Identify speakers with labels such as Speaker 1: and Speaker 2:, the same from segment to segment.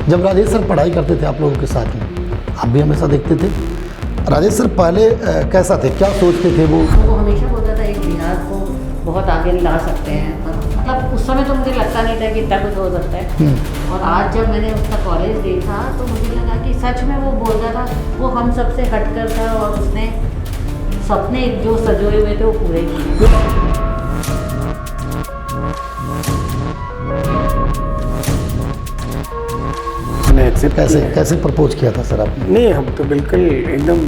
Speaker 1: जब राजेश सर पढ़ाई करते थे आप लोगों के साथ में, आप भी हमेशा देखते थे, राजेश सर पहले कैसा थे, क्या सोचते थे वो
Speaker 2: हमेशा बोलता था एक बिहार को बहुत आगे ला सकते हैं, पर मतलब उस समय तो मुझे लगता नहीं था कि इतना कुछ हो सकता है। और आज जब मैंने उसका कॉलेज देखा तो मुझे लगा कि सच में वो बोलता था, वो हम सबसे हटकर था और उसने सपने जो सजोए हुए थे वो पूरे किए।
Speaker 1: कैसे प्रपोज किया था सर आपने?
Speaker 3: नहीं, हम तो बिल्कुल एकदम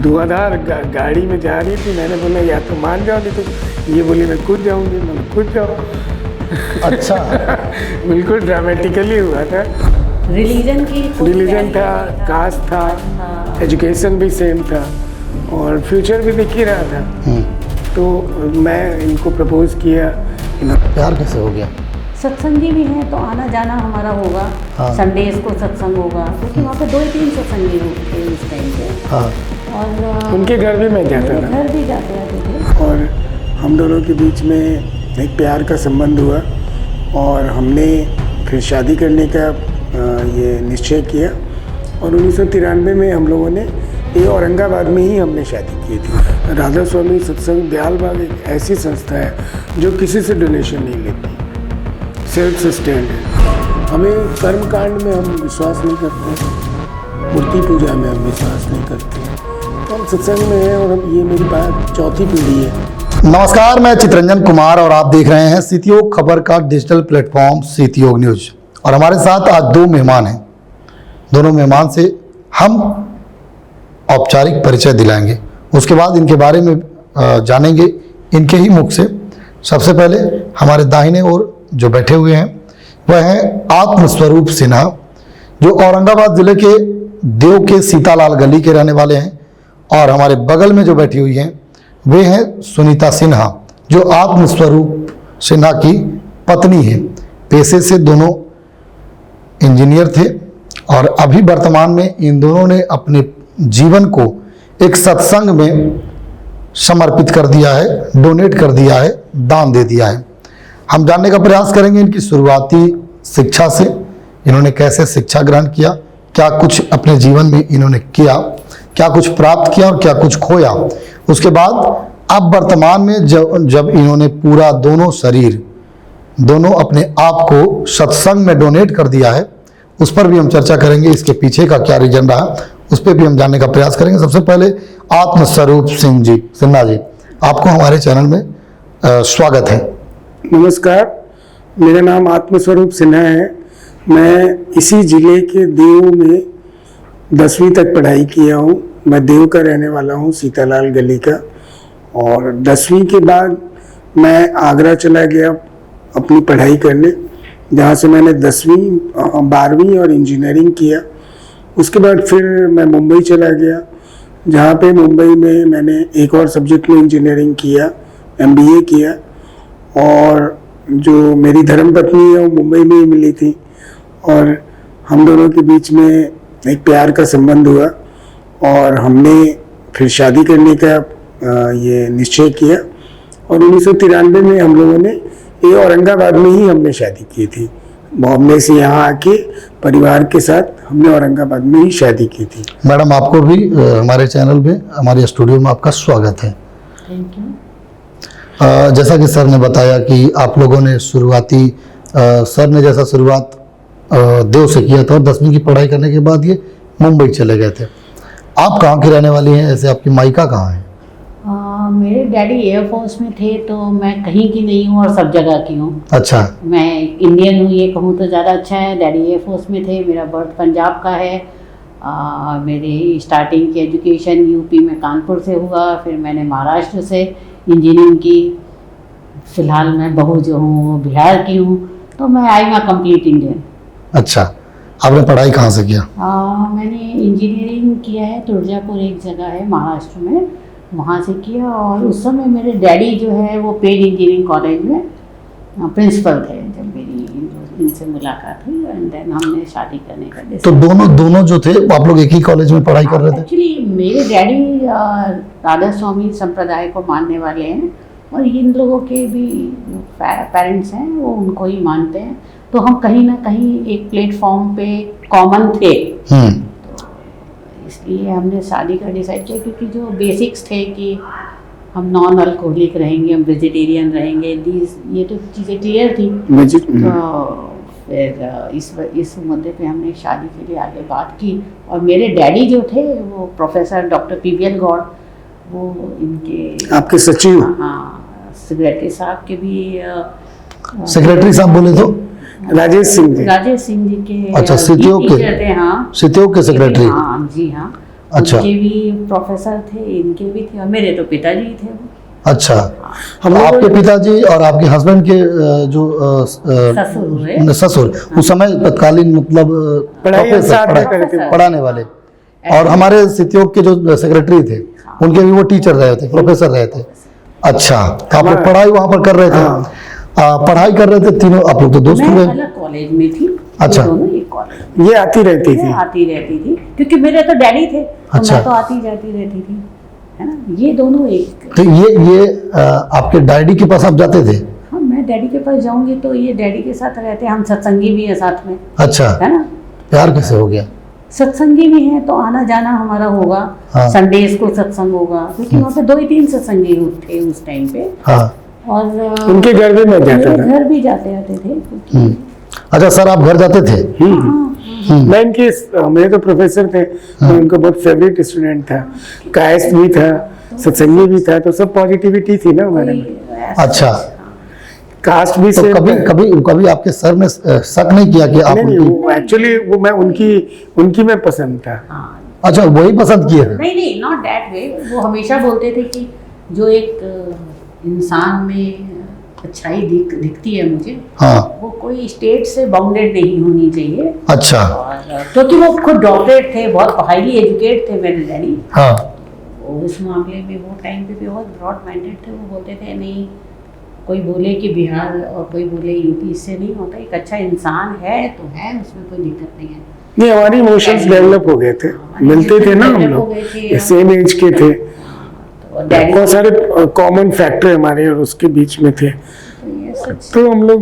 Speaker 3: धुआंधार गाड़ी में जा रही थी। मैंने बोला या तो मान जाओ, नहीं तो ये बोली मैं कूद जाऊंगी। मैंने कूद जाओ।
Speaker 1: अच्छा।
Speaker 3: बिल्कुल ड्रामेटिकली हुआ था।
Speaker 2: रिलीजन
Speaker 3: था, कास्ट था, एजुकेशन भी सेम था और फ्यूचर भी दिख ही रहा था। तो मैं इनको प्रपोज किया।
Speaker 1: प्यार कैसे हो गया?
Speaker 2: सत्संगी भी है तो आना जाना हमारा होगा।
Speaker 1: हाँ।
Speaker 2: संडेज को सत्संग होगा क्योंकि वहाँ पे 2-3 सत्संगी थे उस टाइम पे।
Speaker 1: हाँ।
Speaker 3: और उनके घर भी मैं जाता था।
Speaker 2: घर भी जाते थे।
Speaker 3: और हम दोनों के बीच में एक प्यार का संबंध हुआ और हमने फिर शादी करने का ये निश्चय किया। और 1993 में हम लोगों ने ये औरंगाबाद में ही हमने शादी की थी। राधा स्वामी सत्संग ब्यालबाग एक ऐसी संस्था है जो किसी से डोनेशन नहीं लेती, सेल्फ सस्टेन्ड है। हमें कर्म कांड में हम विश्वास नहीं करते, मूर्ति पूजा में हम विश्वास नहीं करते। तो हम सत्संग में हैं और ये मेरी बात चौथी पीढ़ी है।
Speaker 1: नमस्कार, मैं चित्रंजन कुमार और आप देख रहे हैं सीतियोग खबर का डिजिटल प्लेटफॉर्म सीतियोग न्यूज। और हमारे साथ आज दो मेहमान हैं। दोनों मेहमान से हम औपचारिक परिचय दिलाएंगे, उसके बाद इनके बारे में जानेंगे इनके ही मुख से। सबसे पहले हमारे दाहिने ओर जो बैठे हुए हैं वह है आत्मस्वरूप सिन्हा, जो औरंगाबाद जिले के देव के सीतालाल गली के रहने वाले हैं। और हमारे बगल में जो बैठी हुई हैं वे हैं सुनीता सिन्हा, जो आत्मस्वरूप सिन्हा की पत्नी है। पेशे से दोनों इंजीनियर थे और अभी वर्तमान में इन दोनों ने अपने जीवन को एक सत्संग में समर्पित कर दिया है, डोनेट कर दिया है, दान दे दिया है। हम जानने का प्रयास करेंगे इनकी शुरुआती शिक्षा से, इन्होंने कैसे शिक्षा ग्रहण किया, क्या कुछ अपने जीवन में इन्होंने किया, क्या कुछ प्राप्त किया और क्या कुछ खोया। उसके बाद अब वर्तमान में जब इन्होंने पूरा दोनों शरीर, दोनों अपने आप को सत्संग में डोनेट कर दिया है, उस पर भी हम चर्चा करेंगे। इसके पीछे का क्या रीजन रहा उस पर भी हम जानने का प्रयास करेंगे। सबसे पहले आत्मस्वरूप सिन्हा जी, आपको हमारे चैनल में स्वागत है।
Speaker 3: नमस्कार, मेरा नाम आत्मस्वरूप सिन्हा है। मैं इसी जिले के देव में 10वीं तक पढ़ाई किया हूँ। मैं देव का रहने वाला हूँ, सीतालाल गली का। और 10वीं के बाद मैं आगरा चला गया अपनी पढ़ाई करने, जहाँ से मैंने 10वीं 12वीं और इंजीनियरिंग किया। उसके बाद फिर मैं मुंबई चला गया, जहाँ पे मुंबई में मैंने एक और सब्जेक्ट में इंजीनियरिंग किया, MBA किया। और जो मेरी धर्मपत्नी है वो मुंबई में ही मिली थी और हम दोनों के बीच में एक प्यार का संबंध हुआ और हमने फिर शादी करने का ये निश्चय किया। और 1993 में हम लोगों ने ये औरंगाबाद में ही हमने शादी की थी। बॉम्बे से यहाँ आके परिवार के साथ हमने औरंगाबाद में ही शादी की थी।
Speaker 1: मैडम, आपको भी हमारे चैनल में, हमारे स्टूडियो में आपका स्वागत है।
Speaker 2: Thank you.
Speaker 1: जैसा कि सर ने बताया कि आप लोगों ने शुरुआती सर ने जैसा शुरुआत देव से किया था और 10वीं की पढ़ाई करने के बाद ये मुंबई चले गए थे। आप कहाँ की रहने वाली हैं? ऐसे आपकी मायका कहाँ है?
Speaker 2: मेरे डैडी एयरफोर्स में थे, तो मैं कहीं की नहीं हूँ और सब जगह की हूँ।
Speaker 1: अच्छा।
Speaker 2: मैं इंडियन हूँ ये कहूँ तो ज़्यादा अच्छा है। डैडी एयरफोर्स में थे, मेरा बर्थ पंजाब का है। मेरी स्टार्टिंग की एजुकेशन यूपी में कानपुर से हुआ, फिर मैंने महाराष्ट्र से इंजीनियरिंग की। फ़िलहाल मैं बहू जो हूँ बिहार की हूँ, तो मैं आई एम कंप्लीट इंडियन।
Speaker 1: अच्छा, आपने पढ़ाई कहाँ से किया?
Speaker 2: मैंने इंजीनियरिंग किया है, तुळजापुर एक जगह है महाराष्ट्र में, वहाँ से किया। और उस समय मेरे डैडी जो है वो पेड इंजीनियरिंग कॉलेज में प्रिंसिपल थे जब मेरी इनसे मुलाकात हुई। एंड देन हमने शादी करने का।
Speaker 1: तो दोनों जो थे आप लोग एक ही कॉलेज में पढ़ाई कर रहे थे?
Speaker 2: एक्चुअली मेरे डैडी राधा स्वामी संप्रदाय को मानने वाले हैं और इन लोगों के भी पेरेंट्स हैं वो उनको ही मानते हैं। तो हम कहीं ना कहीं एक प्लेटफॉर्म पे कॉमन थे, इसलिए हमने शादी का डिसाइड किया, क्योंकि जो बेसिक्स थे कि हम नॉन अल्कोहलिक रहेंगे, हम वेजिटेरियन रहेंगे, ये तो चीज़ें क्लियर थी। तो फिर इस मुद्दे पे हमने शादी के लिए आगे बात की। और मेरे डैडी जो थे वो प्रोफेसर डॉक्टर PVL गौड़, वो इनके
Speaker 3: आपके सचिव,
Speaker 2: हाँ, सेक्रेटरी साहब के भी
Speaker 1: सेक्रेटरी साहब बोले तो
Speaker 3: राजेश सिंह जी,
Speaker 2: राजेश सिंह जी के
Speaker 1: अच्छा, सितियोग के
Speaker 2: टीचर थे, हाँ,
Speaker 1: सितियोग के सेक्रेटरी।
Speaker 2: हाँ जी, हाँ,
Speaker 1: अच्छा।
Speaker 2: उनके भी प्रोफेसर थे, इनके भी थे, और मेरे तो पिताजी थे वो।
Speaker 1: अच्छा,
Speaker 3: हम
Speaker 1: तो
Speaker 3: लोग
Speaker 1: आपके पिताजी और आपके हस्बैंड के जो
Speaker 2: ससुर हुए,
Speaker 1: ससुर उस समय तत्कालीन मतलब
Speaker 3: पढ़ाई
Speaker 1: प्रोफेसर,
Speaker 3: साथ में करते थे।
Speaker 1: पढ़ाने वाले, और हमारे सितियोग के जो सेक्रेटरी थे उनके भी वो टीचर रहे थे, प्रोफेसर रहे थे। अच्छा, तो आप लोग पढ़ाई वहाँ पर कर रहे थे? पढ़ाई कर रहे थे तीनों आप लोग, तो दोस्त
Speaker 2: मैं
Speaker 1: हुए?
Speaker 2: अलग कॉलेज में थी।
Speaker 1: अच्छा।
Speaker 2: ये दोनों एक कॉलेज
Speaker 3: ये आती रहती
Speaker 2: में
Speaker 3: थी।
Speaker 2: आती रहती थी, क्योंकि मेरे तो डैडी थे, तो
Speaker 1: अच्छा।
Speaker 2: मैं तो आती जाती रहती थी, है ना। ये दोनों एक,
Speaker 1: तो ये आपके डैडी के पास आप जाते थे?
Speaker 2: हाँ, मैं डैडी के पास जाऊंगी तो ये डैडी के साथ रहते हैं, हम सत्संगी भी हैं साथ में,
Speaker 1: अच्छा,
Speaker 2: है ना।
Speaker 1: प्यार कैसे हो गया?
Speaker 2: सत्संगी भी हैं तो आना जाना हमारा होगा।
Speaker 1: हाँ।
Speaker 2: संडेज को सत्संग होगा, क्योंकि वहाँ पे 2 ही 3 सत्संगी थे उस टाइम पे।
Speaker 1: हाँ।
Speaker 2: और
Speaker 3: उनके घर भी मैं जाता
Speaker 2: मेरे
Speaker 3: था।
Speaker 2: घर भी जाते आते थे, क्योंकि
Speaker 1: अच्छा सर, आप घर जाते थे?
Speaker 3: मैं इनके मेरे तो प्रोफेसर थे, मैं उनका बहुत फेवरेट स्टूडेंट था, कायस्थ भी था, सत्संगी भी था, तो सब पॉजिटिविटी थी ना हमारे में।
Speaker 2: कोई
Speaker 1: अच्छा,
Speaker 3: कास्ट भी
Speaker 1: तो
Speaker 3: सेम
Speaker 1: कभी
Speaker 3: था।
Speaker 1: कभी कभी आपके सर ने शक नहीं किया कि आप
Speaker 3: नहीं,
Speaker 1: उनकी?
Speaker 3: वो एक्चुअली वो मैं उनकी मैं पसंद था।
Speaker 2: हाँ,
Speaker 1: अच्छा, वही पसंद किए थे?
Speaker 2: नहीं, नॉट दैट वे। वो हमेशा बोलते थे कि जो एक इंसान में अच्छाई दिखती है मुझे,
Speaker 1: हाँ।
Speaker 2: वो कोई स्टेट से बाउंडेड नहीं होनी चाहिए।
Speaker 1: अच्छा,
Speaker 2: और क्योंकि वो खुद डॉक्टरेट थे, बहुत हाईली एजुकेट थे मेरे डैडी,
Speaker 1: हाँ।
Speaker 2: उस मामले में वो टाइम पे भी बहुत ब्रॉड माइंडेड थे। वो बोलते थे नहीं, कोई बोले कि बिहार और कोई बोले यूपी, इससे नहीं होता, एक अच्छा इंसान है तो है, उसमें कोई दिक्कत नहीं है।
Speaker 3: नहीं, हमारी इमोशंस डेवलप हो गए थे, मिलते थे ना हम
Speaker 2: डेवलप हो
Speaker 3: लोग,
Speaker 2: गए थे।
Speaker 3: सेम एज के थे,
Speaker 2: तो डैडी
Speaker 3: बहुत सारे कॉमन फैक्टर हमारे और उसके बीच में थे,
Speaker 2: ये सच
Speaker 3: तो हम लोग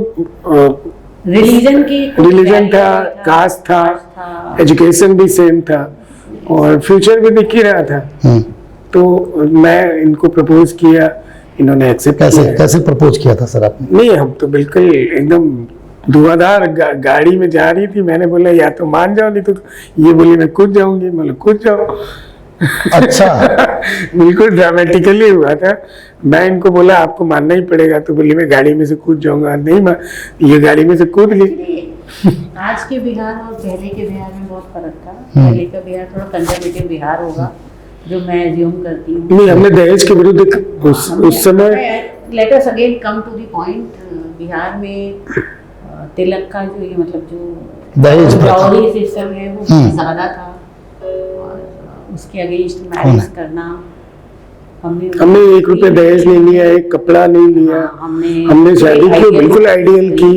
Speaker 2: रिलीजन की
Speaker 3: रिलीजन था, कास्ट था, एजुकेशन भी सेम था, और फ्यूचर भी दिख ही रहा था। तो मैं इनको प्रपोज किया, इन्होंने एक्सेप्ट
Speaker 1: कैसे
Speaker 3: किया।
Speaker 1: कैसे प्रपोज किया था सर आपने?
Speaker 3: नहीं, हम तो बिल्कुल एकदम धुआंधार गाड़ी में जा रही थी, मैंने बोला या तो मान जाओ, नहीं तो ये बोली मैं कूद जाऊंगी, मतलब कूद जाओ।
Speaker 1: अच्छा।
Speaker 3: बिल्कुल ड्रामेटिकली हुआ था। मैं इनको बोला आपको मानना ही पड़ेगा, तो बोली मैं गाड़ी में से कूद जाऊंगा। नहीं, ये गाड़ी में से कूद गई।
Speaker 2: आज के बिहार और पहले के बिहार में बहुत फर्क था। पहले का बिहार थोड़ा कंजर्वेटिव बिहार होगा, जो मैं एज्यूम करती हूँ।
Speaker 3: नहीं, हमने दहेज के विरुद्ध उस समय
Speaker 2: let us again come to the point. Bihar में तिलक का जो ये मतलब जो
Speaker 1: दहेज प्रथा।
Speaker 2: डाउरी सिस्टम है वो बहुत ज़्यादा था, और उसके अगेंस्ट मैरिज करना।
Speaker 3: हमने 1 रुपए दहेज नहीं लिया, एक कपड़ा नहीं लिया, हमने शादी की बिल्कुल आइडियल की।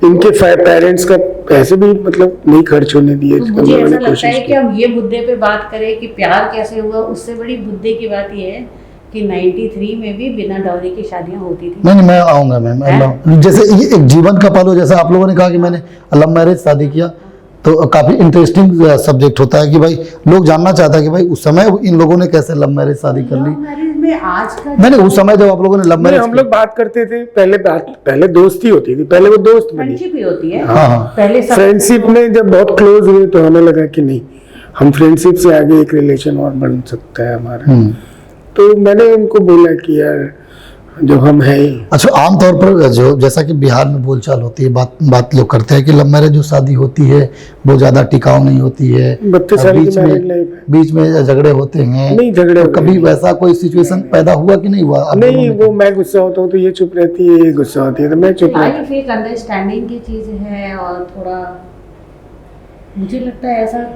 Speaker 3: इनके पेरेंट्स का पैसे भी मतलब नहीं खर्च होने दिए।
Speaker 2: तो मुझे ऐसा लगता है कि हम ये मुद्दे पे बात करें कि प्यार कैसे हुआ, उससे बड़ी मुद्दे की बात ये है कि 93 में भी बिना डाउरी की शादियां होती थी।
Speaker 1: नहीं, मैं आऊंगा मैम। जैसे ये एक जीवन का पल हो, जैसा आप लोगों ने कहा कि मैंने लव मैरिज शादी किया, तो काफी इंटरेस्टिंग सब्जेक्ट होता है कि भाई लोग जानना चाहता है कि भाई उस समय इन लोगों ने कैसे लव मैरिज शादी कर ली।
Speaker 2: लव मैरिज में आज का
Speaker 1: मैंने उस समय जब आप लोगों ने लव
Speaker 3: नहीं,
Speaker 1: मैरिज
Speaker 3: हम लोग बात करते थे, पहले दोस्ती होती थी, पहले वो दोस्त बनी।
Speaker 2: फ्रेंडशिप ही होती है।
Speaker 1: हाँ, हाँ।
Speaker 2: पहले सब
Speaker 3: फ्रेंडशिप में जब बहुत क्लोज हुए तो हमें लगा कि नहीं, हम फ्रेंडशिप से आगे एक रिलेशन और बन सकता है हमारा। तो मैंने उनको बोला कि यार जो हम हैं।
Speaker 1: अच्छा, आमतौर पर जो जैसा कि बिहार में बोलचाल होती है, बात लोग करते हैं कि लव मैरिज जो शादी होती है वो ज्यादा टिकाऊ नहीं होती है,
Speaker 3: 32 साल की मैरिज लाइफ है।
Speaker 1: बीच में झगड़े होते हैं।
Speaker 3: नहीं, झगड़े
Speaker 1: तो कभी वैसा कोई सिचुएशन पैदा हुआ कि नहीं हुआ? आप लोगों
Speaker 3: नहीं,
Speaker 1: में?
Speaker 3: वो मैं गुस्सा होता हूँ तो ये चुप रहती है, ये गुस्सा होती है तो मैं चुप रहती
Speaker 2: लाइफ एक अंडरस्टैंडिंग की चीज है, और थोड़ा मुझे लगता है ऐसा,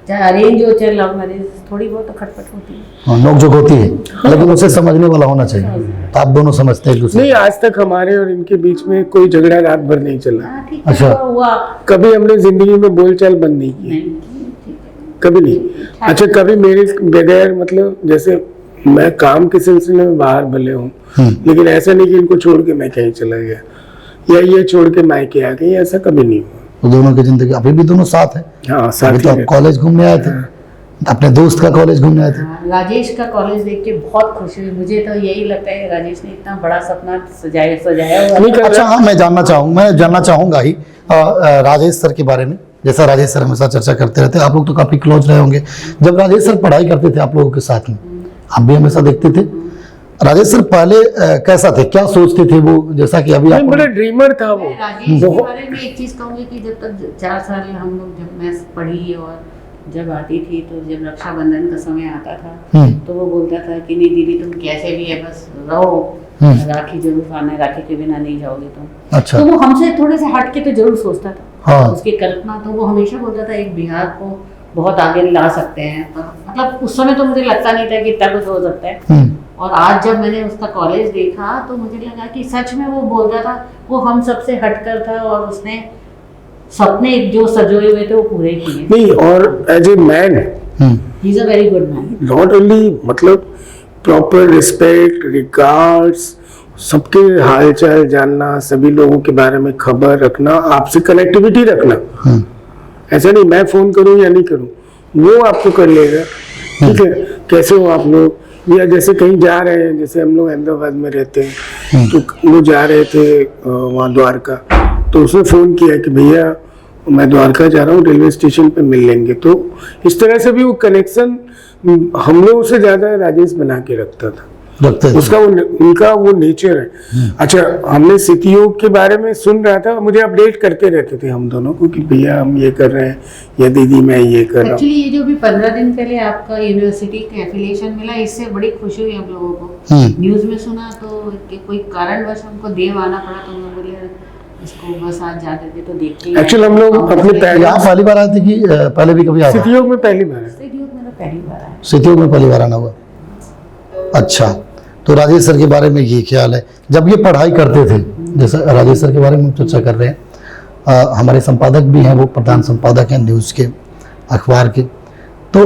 Speaker 2: चाहे अरेंज हो चाहे लव मैरिज, थोड़ी बहुत तो खटपट होती है।
Speaker 1: हाँ, नोकझोंक होती है, लेकिन उसे समझने वाला होना चाहिए। तो आप दोनों समझते हैं एक दूसरे?
Speaker 3: नहीं, आज तक हमारे और इनके बीच में कोई झगड़ा रात भर नहीं चला।
Speaker 2: हाँ, ठीक
Speaker 1: अच्छा।
Speaker 2: है, हुआ
Speaker 3: कभी हमने जिंदगी में बोलचाल बंद नहीं की,
Speaker 2: नहीं, ठीक है।
Speaker 3: कभी नहीं। अच्छा, कभी मेरे बगैर मतलब जैसे मैं काम के सिलसिले में बाहर भले हूँ, लेकिन ऐसा नहीं कि इनको छोड़ के मैं कहीं चला गया। या ये छोड़ के मायके आ गए, ऐसा कभी नहीं हुआ।
Speaker 1: तो दोनों की जिंदगी अभी भी दोनों साथ है।
Speaker 3: हाँ
Speaker 1: अभी
Speaker 3: साथ
Speaker 1: तो आप
Speaker 3: ही
Speaker 1: कॉलेज घूमने आए थे, अपने दोस्त का कॉलेज घूमने आए थे।
Speaker 2: राजेश का कॉलेज देख के बहुत खुशी हुई। मुझे तो यही लगता है राजेश ने इतना बड़ा सपना सजाया हुआ है।
Speaker 1: अच्छा हाँ, मैं जानना चाहूंगा ही राजेश सर के बारे में। जैसा राजेश सर हमेशा चर्चा करते रहते हैं, आप लोग तो काफी क्लोज रहे होंगे। जब राजेश सर पढ़ाई करते थे आप लोगों के साथ में, आप भी हमेशा देखते थे। राजेश सर पहले कैसा थे, क्या सोचते थे वो, जैसा कि अभी आप
Speaker 3: बड़ा ड्रीमर था वो।
Speaker 2: राजेश के बारे में एक चीज कहूंगी कि जब तक 4 साल हम लोग, जब मैं पढ़ी और जब आती थी, तो जब रक्षाबंधन का समय आता था तो वो बोलता था कि नहीं दीदी तुम कैसे भी है बस रहो, राखी जरूर आना है, राखी के बिना नहीं जाओगे तुम।
Speaker 1: अच्छा।
Speaker 2: तो वो हमसे थोड़े से हट के तो जरूर सोचता था।
Speaker 1: हाँ।
Speaker 2: उसकी कल्पना तो वो हमेशा बोलता था एक बिहार को बहुत आगे ला सकते हैं, पर मतलब उस समय तो मुझे लगता नहीं था कि इतना कुछ हो सकता है। और आज जब मैंने उसका कॉलेज देखा तो मुझे लगा कि सच में वो बोलता था, वो हम सबसे हटकर था और उसने सपने जो सजोए हुए थे वो पूरे किए।
Speaker 3: नहीं, और as a man
Speaker 2: he is a very good man.
Speaker 3: Not only, मतलब प्रॉपर रिस्पेक्ट, रिगार्ड्स, सबके हालचाल जानना, सभी लोगों के बारे में खबर रखना, आपसे कनेक्टिविटी रखना। ऐसा नहीं मैं फोन करूं या नहीं करूं, वो आपको कर लेगा। ठीक है, कैसे हो आप लोग, या जैसे कहीं जा रहे हैं, जैसे हम लोग अहमदाबाद में रहते हैं, तो वो जा रहे थे वहाँ द्वारका, तो उसने फोन किया कि भैया मैं द्वारका जा रहा हूँ, रेलवे स्टेशन पे मिल लेंगे। तो इस तरह से भी वो कनेक्शन हम लोगों से ज्यादा राजेश बना के रखता था। उसका उनका वो नेचर है। अच्छा, हमने सितियोग के बारे में सुन रहा था, मुझे अपडेट करते रहते थे हम दोनों को कि भैया हम ये कर रहे हैं, या दीदी मैं ये कर रहा हूँ।
Speaker 2: एक्चुअली ये जो भी 15 दिन पहले आपका यूनिवर्सिटी का एफिलिएशन मिला, इससे बड़ी खुशी हुई हम लोगों को। न्यूज में सुना तो कि कोई कारणवश हमको देव आना पड़ा, तो हम लोग बोले इसको बस आज जाते थे तो देखते ही।
Speaker 3: एक्चुअली हम लोग अपने
Speaker 1: यहाँ पहली बार आए थे कि पहले भी कभी आए?
Speaker 3: सितियोग में पहली बार है।
Speaker 2: सितियोग मेरा पहली बार है।
Speaker 1: सितियोग में पहली बार आना हुआ। अच्छा, तो राजेश सर के बारे में ये ख्याल है, जब ये पढ़ाई करते थे, जैसे राजेश सर के बारे में हम चर्चा कर रहे हैं, हमारे संपादक भी हैं, वो प्रधान संपादक हैं न्यूज़ के, अखबार के, तो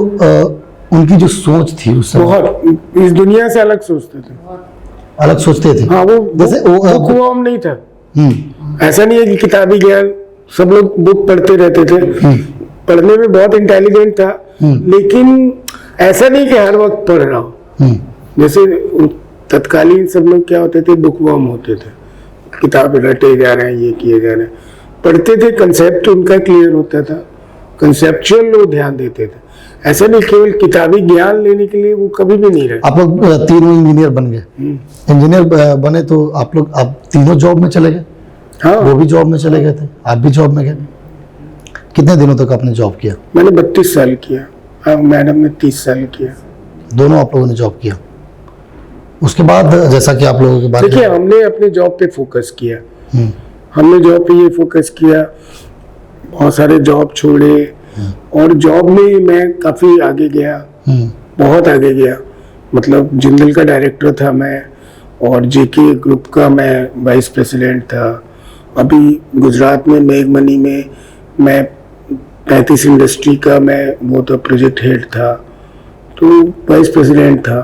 Speaker 1: उनकी जो सोच थी उस समय
Speaker 3: बहुत इस दुनिया से अलग सोचते थे,
Speaker 1: अलग सोचते थे।
Speaker 3: हाँ, वो
Speaker 1: जैसे
Speaker 3: वो नहीं था। ऐसा नहीं है कि किताबी ज्ञान, सब लोग बुक पढ़ते रहते थे, पढ़ने में बहुत इंटेलिजेंट था, लेकिन ऐसा नहीं कि हर वक्त पढ़ रहा हो। जैसे तत्कालीन सब लोग क्या होते थे, बुकवर्म होते थे, किताब रटे जा रहे हैं, ये किए जा रहे हैं, पढ़ते थे, कंसेप्ट उनका क्लियर होता था, कंसेप्चुअल लोग ध्यान देते थे। ऐसा नहीं केवल किताबी ज्ञान लेने के लिए वो कभी भी नहीं रहे।
Speaker 1: आप लोग तीनों इंजीनियर बन गए, इंजीनियर बने तो आप लोग आप तीनों जॉब में चले गए?
Speaker 3: हाँ,
Speaker 1: वो भी जॉब में चले गए थे, आप भी जॉब में गए। कितने दिनों तक आपने जॉब किया?
Speaker 3: मैंने 32 साल किया, मैडम ने 30 साल किया।
Speaker 1: दोनों आप लोगों ने जॉब किया। उसके बाद जैसा कि आप लोगों के बारे
Speaker 3: देखिए, हमने अपने जॉब पे फोकस किया, हमने जॉब पे ये फोकस किया, बहुत सारे जॉब छोड़े, और जॉब में मैं काफ़ी आगे गया, बहुत आगे गया। मतलब जिंदल का डायरेक्टर था मैं, और जेके ग्रुप का मैं वाइस प्रेसिडेंट था। अभी गुजरात में मेघमनी में मैं 35 इंडस्ट्री का मैं वो तो प्रोजेक्ट हेड था, तो वाइस प्रेसिडेंट था।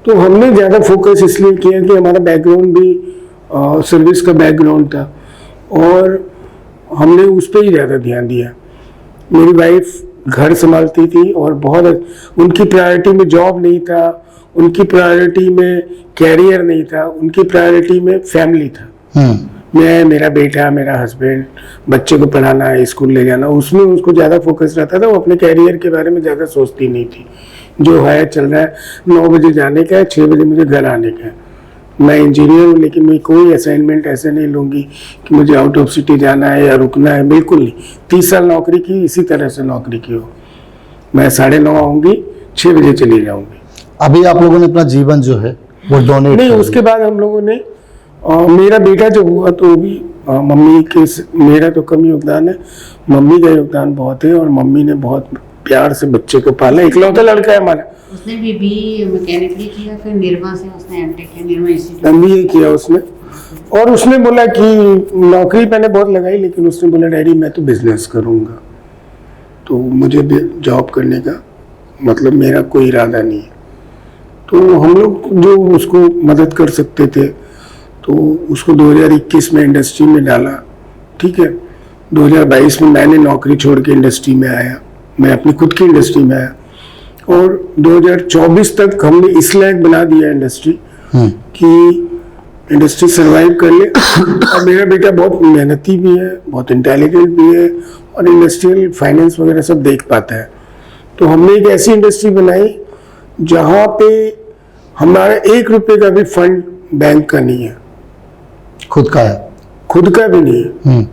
Speaker 3: तो हमने ज़्यादा फोकस इसलिए किया कि हमारा बैकग्राउंड भी सर्विस का बैकग्राउंड था, और हमने उस पर ही ज़्यादा ध्यान दिया। मेरी वाइफ घर संभालती थी, और बहुत उनकी प्रायोरिटी में जॉब नहीं था, उनकी प्रायोरिटी में कैरियर नहीं था, उनकी प्रायोरिटी में फैमिली था। मैं, मेरा बेटा, मेरा हस्बैंड, बच्चे को पढ़ाना है, स्कूल ले जाना, उसमें उसको ज़्यादा फोकस रहता था। वो अपने कैरियर के बारे में ज़्यादा सोचती नहीं थी। जो है चल रहा है, 9 बजे जाने का है, 6 बजे मुझे घर आने का है। मैं इंजीनियर हूँ, लेकिन मैं कोई असाइनमेंट ऐसे नहीं लूँगी कि मुझे आउट ऑफ सिटी जाना है या रुकना है, बिल्कुल नहीं। 30 साल नौकरी की, इसी तरह से नौकरी की हो। मैं 9:30 आऊँगी, 6 बजे चली जाऊँगी।
Speaker 1: अभी आप लोगों ने अपना जीवन जो है वो डोनेट
Speaker 3: नहीं, उसके बाद हम लोगों ने मेरा बेटा जो हुआ तो भी मम्मी के, मेरा तो कम योगदान है, मम्मी का योगदान बहुत है, और मम्मी ने बहुत प्यार से बच्चे को पाला। इकलौता लड़का है हमारा।
Speaker 2: उसने भी बी मैकेनिकली किया, फिर निर्मा से उसने एमटेक किया, निर्मा इंस्टीट्यूट
Speaker 3: MBA किया उसने। और उसने बोला कि नौकरी मैंने बहुत लगाई, लेकिन उसने बोला डैडी मैं तो बिजनेस करूँगा, तो मुझे जॉब करने का मतलब मेरा कोई इरादा नहीं है। तो हम लोग जो उसको मदद कर सकते थे, तो उसको 2021 में इंडस्ट्री में डाला, ठीक है। 2022 में मैंने नौकरी छोड़ के इंडस्ट्री में आया, मैं अपनी खुद की इंडस्ट्री में आया, और 2024 तक हमने इस लायक बना दिया इंडस्ट्री कि इंडस्ट्री सरवाइव कर ले। और मेरा बेटा बहुत मेहनती भी है, बहुत इंटेलिजेंट भी है, और इंडस्ट्रियल फाइनेंस वगैरह सब देख पाता है। तो हमने एक ऐसी इंडस्ट्री बनाई जहाँ पे हमारा 1 रुपए का भी फंड बैंक का नहीं है,
Speaker 1: खुद का है,
Speaker 3: खुद का भी नहीं है,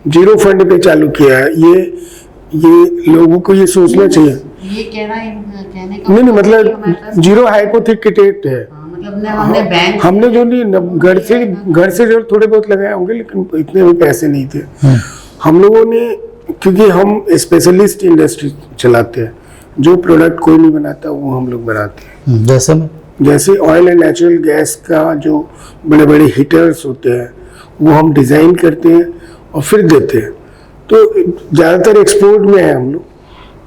Speaker 3: 0 फंड पे चालू किया है। ये लोगों को ये सोचना चाहिए।
Speaker 2: ये कहने का
Speaker 3: नहीं मतलब 0 हाइपोथेटिक है।
Speaker 2: मतलब हमने बैंक,
Speaker 3: हमने जो नहीं घर से जो थोड़े बहुत लगाए होंगे, लेकिन इतने भी पैसे नहीं थे हम लोगों ने, क्योंकि हम स्पेशलिस्ट इंडस्ट्री चलाते हैं, जो प्रोडक्ट कोई नहीं बनाता वो हम लोग बनाते हैं। जैसे ऑयल एंड नेचुरल गैस का जो बड़े बड़े हीटर्स होते हैं वो हम डिज़ाइन करते हैं और फिर देते हैं। तो ज़्यादातर एक्सपोर्ट में है हम लोग।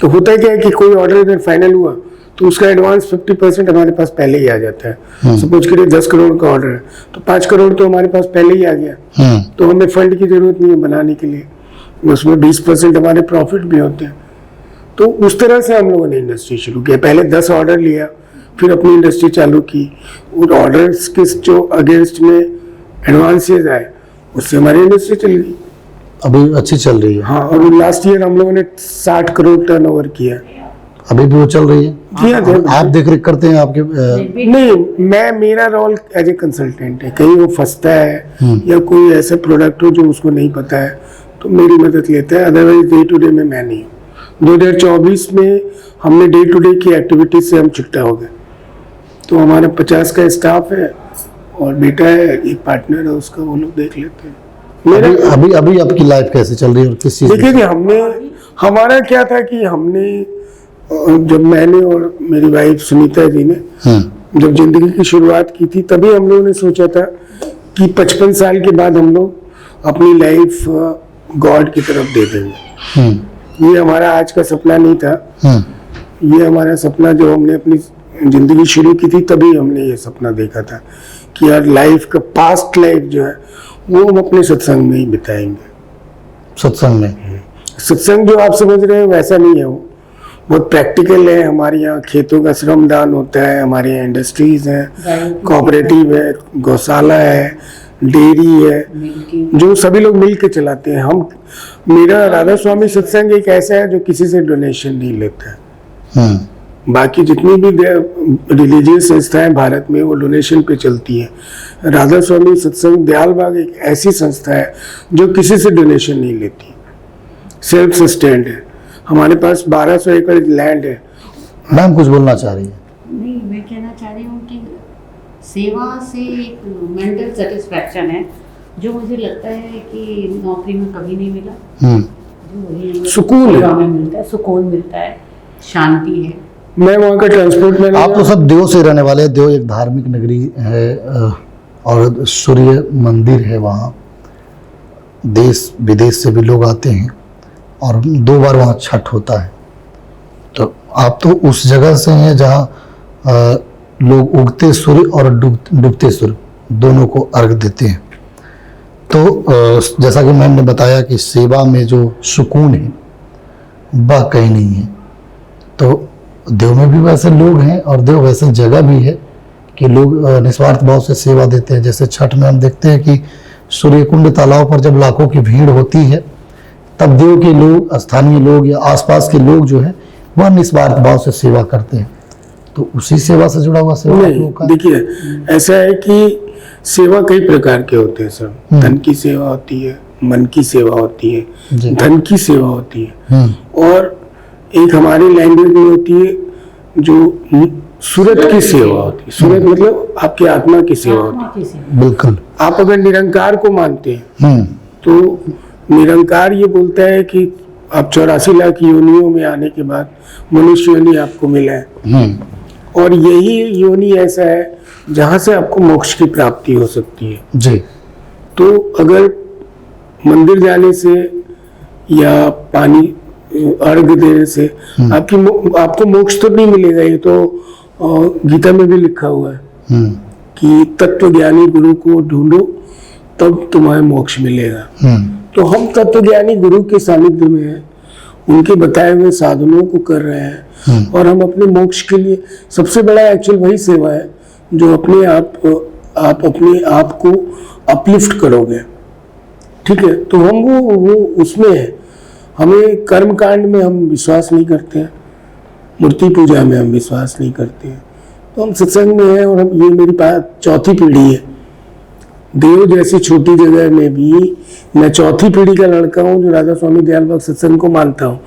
Speaker 3: तो होता क्या है कि कोई ऑर्डर अगर फाइनल हुआ तो उसका एडवांस 50% हमारे पास पहले ही आ जाता है। सपोज करिए 10 करोड़ का ऑर्डर है तो 5 करोड़ तो हमारे पास पहले ही आ गया, तो हमें फंड की जरूरत नहीं है बनाने के लिए। उसमें 20% हमारे प्रॉफिट भी होते हैं। तो उस तरह से हम लोगों ने इंडस्ट्री शुरू किया। पहले 10 ऑर्डर लिया, फिर अपनी इंडस्ट्री चालू की। उन ऑर्डर्स के जो अगेंस्ट में एडवांसेज आए उससे हमारी इंडस्ट्री चल गई,
Speaker 1: अभी अच्छी चल रही है।
Speaker 3: हाँ, और लास्ट ईयर हम लोगों ने 60 करोड़ टर्नओवर किया।
Speaker 1: अभी भी वो चल रही है।
Speaker 3: किया
Speaker 1: आप देख रेख करते हैं आपके?
Speaker 3: नहीं, मेरा रोल एज ए कंसल्टेंट है। कहीं वो फंसता है या कोई ऐसा प्रोडक्ट हो जो उसको नहीं पता है तो मेरी मदद लेता है, अदरवाइज डे टू डे में मैं नहीं। 2024 में हमने डे टू डे की एक्टिविटीज से हम छुट्टा हो गए। तो हमारा 50 का स्टाफ है और बेटा है, एक पार्टनर है उसका, वो लोग देख लेते हैं। मेरा
Speaker 1: अभी आपकी लाइफ कैसे चल रही है और किस चीज?
Speaker 3: देखिए कि हमारा क्या था कि हमने, जब मैंने और मेरी वाइफ सुनीता जी ने जब जिंदगी की शुरुआत की थी, तभी हम लोगों ने सोचा था कि 55 साल के बाद हम लोग अपनी लाइफ गॉड की तरफ दे देंगे। ये हमारा आज का सपना नहीं था। ये हमारा सपना जो हमने अपनी जिंदगी शुरू की थी तभी हमने ये सपना देखा था कि यार लाइफ का पास्ट लाइफ जो है वो हम अपने सत्संग में ही बिताएंगे।
Speaker 1: सत्संग में?
Speaker 3: सत्संग जो आप समझ रहे हैं वैसा नहीं है, वो बहुत प्रैक्टिकल है। हमारे यहाँ खेतों का श्रमदान होता है, हमारे यहाँ इंडस्ट्रीज हैं, कोऑपरेटिव है, गौशाला है, डेयरी है, जो सभी लोग मिल के चलाते हैं। मेरा राधा स्वामी सत्संग एक ऐसा है जो किसी से डोनेशन नहीं लेता है। बाकी जितनी भी रिलीजियस संस्थाएं भारत में वो डोनेशन पे चलती हैं। राधा स्वामी सत्संग दयाल बाग एक ऐसी संस्था है जो किसी से डोनेशन नहीं लेती, सेल्फ सस्टेन्ड है। हमारे पास 1200 एकड़ लैंड है।
Speaker 1: मैम कुछ बोलना चाह रही है?
Speaker 2: नहीं, मैं कहना चाह रही हूँ कि सेवा से एक मेंटल सेटिस्फैक्शन है जो मुझे लगता है कि नौकरी में कभी नहीं मिला। जो
Speaker 3: सुकून
Speaker 2: में मिलता है, सुकून मिलता है, शांति है।
Speaker 3: मैं वहाँ का ट्रांसपोर्ट मैनेजर।
Speaker 1: आप तो सब देव से रहने वाले हैं। देव एक धार्मिक नगरी है और सूर्य मंदिर है, वहाँ देश विदेश से भी लोग आते हैं और 2 बार वहाँ छठ होता है। तो आप तो उस जगह से हैं जहाँ लोग उगते सूर्य और डूबते सूर्य दोनों को अर्घ देते हैं। तो जैसा कि मैम ने बताया कि सेवा में जो सुकून है वह कहीं नहीं है। तो देव में भी वैसे लोग हैं और देव वैसे जगह भी है कि लोग निस्वार्थ भाव से सेवा देते हैं। जैसे छठ में हम देखते हैं कि सूर्यकुंड तालाब पर जब लाखों की भीड़ होती है तब देव के लोग, स्थानीय लोग या आसपास के लोग जो है वह निस्वार्थ भाव से सेवा करते हैं। तो उसी सेवा से जुड़ा हुआ सेवा का।
Speaker 3: देखिए ऐसा है कि सेवा कई प्रकार के होते हैं सर। धन की सेवा होती है, मन की सेवा होती है, धन की सेवा होती है, और एक हमारी लैंग्वेज में होती है जो सूरत की सेवा होती है। सूरत मतलब आपकी आत्मा की सेवा होती है।
Speaker 1: बिल्कुल।
Speaker 3: आप अगर निरंकार को मानते हैं तो निरंकार ये बोलता है कि आप 84 लाख योनियों में आने के बाद मनुष्य योनि आपको मिला है, और यही योनि ऐसा है जहां से आपको मोक्ष की प्राप्ति हो सकती है
Speaker 1: जी।
Speaker 3: तो अगर मंदिर जाने से या पानी अर्घ देने से आपको मोक्ष तो नहीं मिलेगा, ये तो गीता में भी लिखा हुआ है। कि तत्वज्ञानी गुरु को ढूंढो तब तुम्हें मोक्ष मिलेगा। तो हम तत्वज्ञानी गुरु के सानिध्य में हैं, उनके बताए हुए साधनों को कर रहे हैं और हम अपने मोक्ष के लिए सबसे बड़ा एक्चुअल वही सेवा है जो आप अपने आप को अपलिफ्ट करोगे। ठीक है, तो हम वो उसमें है। हमें कर्म कांड में हम विश्वास नहीं करते हैं, मूर्ति पूजा में हम विश्वास नहीं करते हैं, तो हम सत्संग में हैं। और हम ये मेरी चौथी पीढ़ी है। देव जैसी छोटी जगह में भी मैं चौथी पीढ़ी का लड़का हूँ जो राधा स्वामी दयाल भक्त सत्संग को मानता हूँ,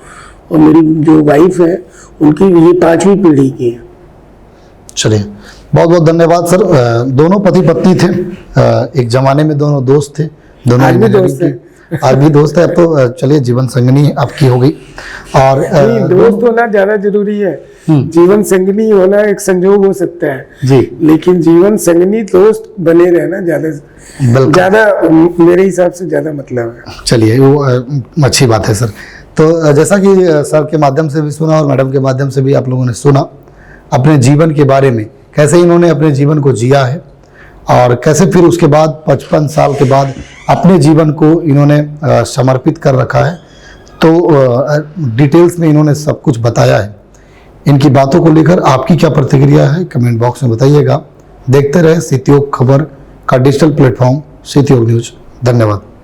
Speaker 3: और मेरी जो वाइफ है उनकी ये 5वीं पीढ़ी की है।
Speaker 1: चलिए, बहुत बहुत धन्यवाद सर। दोनों पति पत्नी थे, एक जमाने में दोनों दोस्त थे, दोनों
Speaker 3: आज भी
Speaker 1: इंजीनियरिंग
Speaker 3: दोस्त हैं।
Speaker 1: की। आज भी दोस्त है। अब तो चलिए जीवन संगनी आपकी हो गई। और
Speaker 3: नहीं, दोस्त होना ज्यादा जरूरी है। जीवन संगनी होना एक संजोग हो सकता है
Speaker 1: जी,
Speaker 3: लेकिन जीवन संगनी दोस्त बने रहना ज्यादा मेरे हिसाब से ज्यादा मतलब है।
Speaker 1: चलिए, वो अच्छी बात है सर। तो जैसा कि सर के माध्यम से भी सुना और मैडम के माध्यम से भी आप लोगों ने सुना अपने जीवन के बारे में, कैसे इन्होंने अपने जीवन को जिया है और कैसे फिर उसके बाद 55 साल के बाद अपने जीवन को इन्होंने समर्पित कर रखा है। तो डिटेल्स में इन्होंने सब कुछ बताया है। इनकी बातों को लेकर आपकी क्या प्रतिक्रिया है कमेंट बॉक्स में बताइएगा। देखते रहे सिटी योग खबर का डिजिटल प्लेटफॉर्म सिटी योग न्यूज। धन्यवाद।